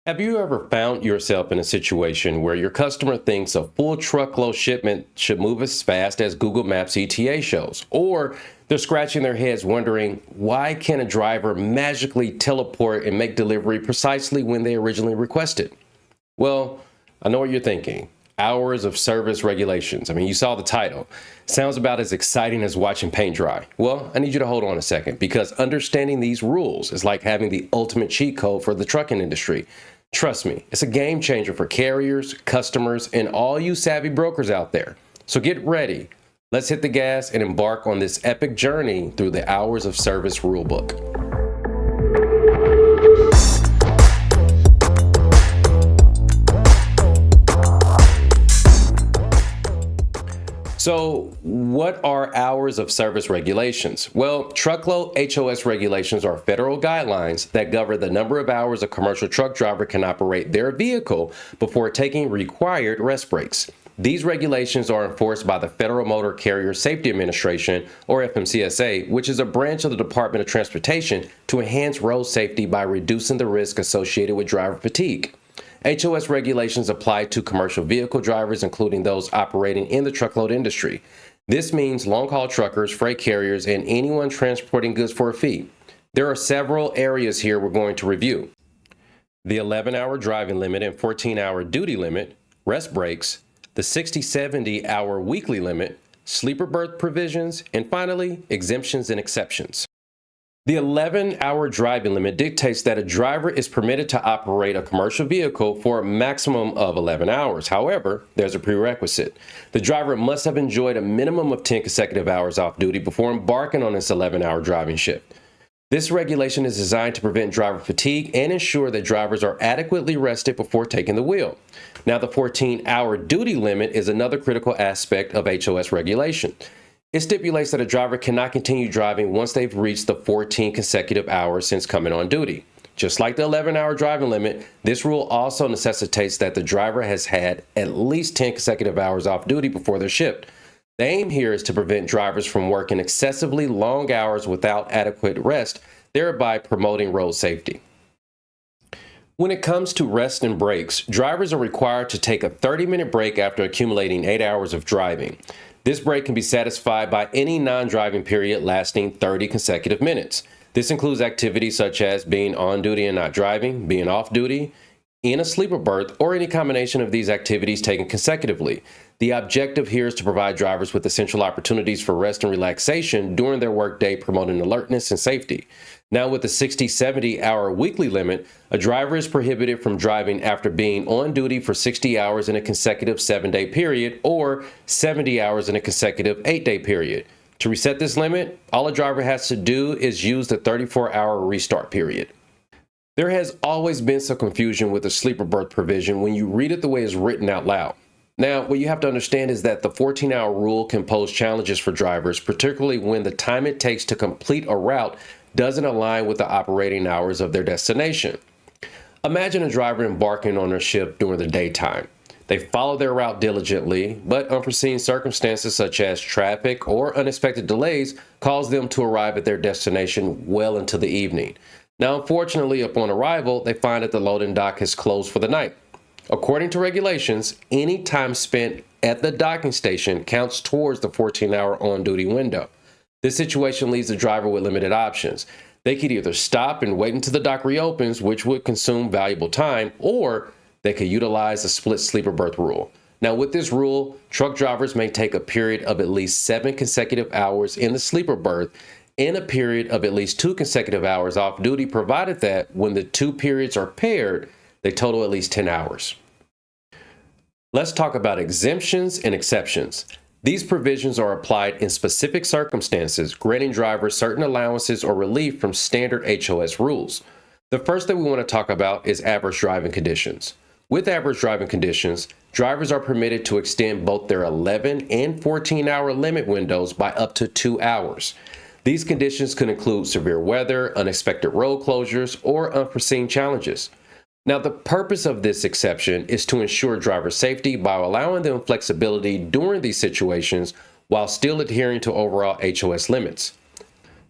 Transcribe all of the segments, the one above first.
Have you ever found yourself in a situation where your customer thinks a full truckload shipment should move as fast as Google Maps ETA shows? Or they're scratching their heads wondering, why can't a driver magically teleport and make delivery precisely when they originally requested? Well, I know what you're thinking. Hours of service regulations. I mean, you saw the title. Sounds about as exciting as watching paint dry. Well, I need you to hold on a second, because understanding these rules is like having the ultimate cheat code for the trucking industry. Trust me, it's a game changer for carriers, customers, and all you savvy brokers out there. So get ready. Let's hit the gas and embark on this epic journey through the Hours of Service rulebook. So what are hours of service regulations? Well, truckload HOS regulations are federal guidelines that govern the number of hours a commercial truck driver can operate their vehicle before taking required rest breaks. These regulations are enforced by the Federal Motor Carrier Safety Administration, or FMCSA, which is a branch of the Department of Transportation to enhance road safety by reducing the risk associated with driver fatigue. HOS regulations apply to commercial vehicle drivers, including those operating in the truckload industry. This means long-haul truckers, freight carriers, and anyone transporting goods for a fee. There are several areas here we're going to review: the 11-hour driving limit and 14-hour duty limit, rest breaks, the 60-70 hour weekly limit, sleeper berth provisions, and finally, exemptions and exceptions. The 11-hour driving limit dictates that a driver is permitted to operate a commercial vehicle for a maximum of 11 hours. However, there's a prerequisite. The driver must have enjoyed a minimum of 10 consecutive hours off duty before embarking on this 11-hour driving shift. This regulation is designed to prevent driver fatigue and ensure that drivers are adequately rested before taking the wheel. Now, the 14-hour duty limit is another critical aspect of HOS regulation. It stipulates that a driver cannot continue driving once they've reached the 14 consecutive hours since coming on duty. Just like the 11-hour driving limit, this rule also necessitates that the driver has had at least 10 consecutive hours off duty before their shift. The aim here is to prevent drivers from working excessively long hours without adequate rest, thereby promoting road safety. When it comes to rest and breaks, drivers are required to take a 30-minute break after accumulating 8 hours of driving. This break can be satisfied by any non-driving period lasting 30 consecutive minutes. This includes activities such as being on duty and not driving, being off duty, in a sleeper berth, or any combination of these activities taken consecutively. The objective here is to provide drivers with essential opportunities for rest and relaxation during their workday, promoting alertness and safety. Now, with the 60-70 hour weekly limit, a driver is prohibited from driving after being on duty for 60 hours in a consecutive 7-day period or 70 hours in a consecutive 8-day period. To reset this limit, all a driver has to do is use the 34-hour restart period. There has always been some confusion with the sleeper berth provision when you read it the way it's written out loud. Now, what you have to understand is that the 14-hour rule can pose challenges for drivers, particularly when the time it takes to complete a route doesn't align with the operating hours of their destination. Imagine a driver embarking on their shift during the daytime. They follow their route diligently, but unforeseen circumstances such as traffic or unexpected delays cause them to arrive at their destination well into the evening. Now, unfortunately, upon arrival, they find that the loading dock has closed for the night. According to regulations, any time spent at the docking station counts towards the 14-hour on-duty window. This situation leaves the driver with limited options. They could either stop and wait until the dock reopens, which would consume valuable time, or they could utilize the split sleeper berth rule. Now, with this rule, truck drivers may take a period of at least 7 consecutive hours in the sleeper berth and a period of at least 2 consecutive hours off duty, provided that when the two periods are paired, they total at least 10 hours. Let's talk about exemptions and exceptions. These provisions are applied in specific circumstances, granting drivers certain allowances or relief from standard HOS rules. The first that we want to talk about is adverse driving conditions. With adverse driving conditions, drivers are permitted to extend both their 11 and 14-hour limit windows by up to 2 hours. These conditions could include severe weather, unexpected road closures, or unforeseen challenges. Now, the purpose of this exception is to ensure driver safety by allowing them flexibility during these situations while still adhering to overall HOS limits.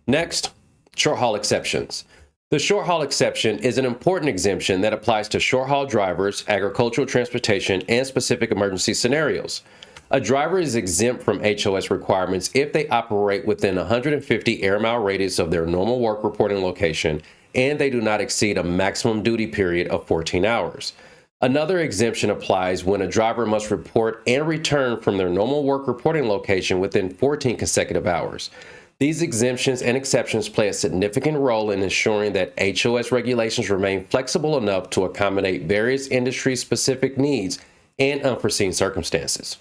Next, short haul exceptions. The short haul exception is an important exemption that applies to short haul drivers, agricultural transportation, and specific emergency scenarios. A driver is exempt from HOS requirements if they operate within 150 air mile radius of their normal work reporting location and they do not exceed a maximum duty period of 14 hours. Another exemption applies when a driver must report and return from their normal work reporting location within 14 consecutive hours. These exemptions and exceptions play a significant role in ensuring that HOS regulations remain flexible enough to accommodate various industry-specific needs and unforeseen circumstances.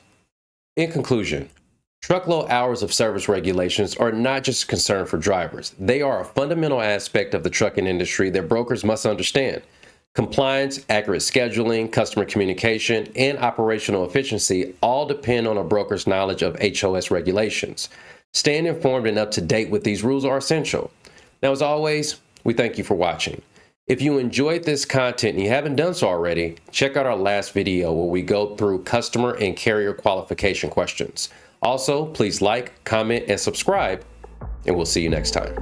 In conclusion, truckload hours of service regulations are not just a concern for drivers. They are a fundamental aspect of the trucking industry that brokers must understand. Compliance, accurate scheduling, customer communication, and operational efficiency all depend on a broker's knowledge of HOS regulations. Staying informed and up to date with these rules are essential. Now, as always, we thank you for watching. If you enjoyed this content and you haven't done so already, check out our last video where we go through customer and carrier qualification questions. Also, please like, comment, and subscribe, and we'll see you next time.